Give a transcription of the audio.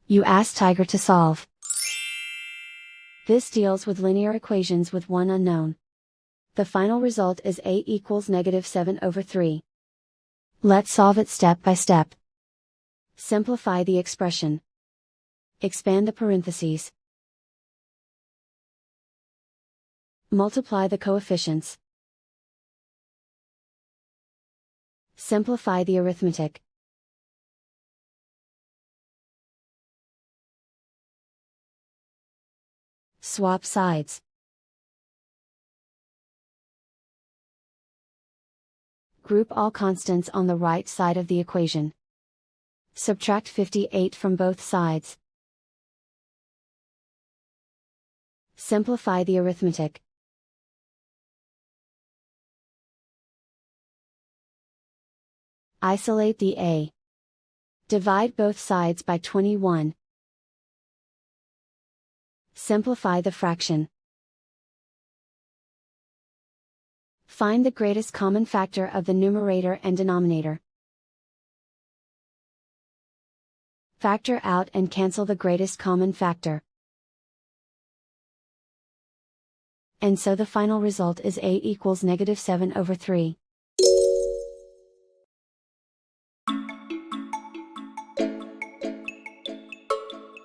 You ask Tiger to solve. This deals with linear equations with one unknown. The final result is a equals -7/3. Let's solve it step by step. Simplify the expression. Expand the parentheses. Multiply the coefficients. Simplify the arithmetic. Swap sides. Group all constants on the right side of the equation. Subtract 58 from both sides. Simplify the arithmetic. Isolate the a. Divide both sides by 21. Simplify the fraction. Find the greatest common factor of the numerator and denominator. Factor out and cancel the greatest common factor. And so the final result is a equals -7/3.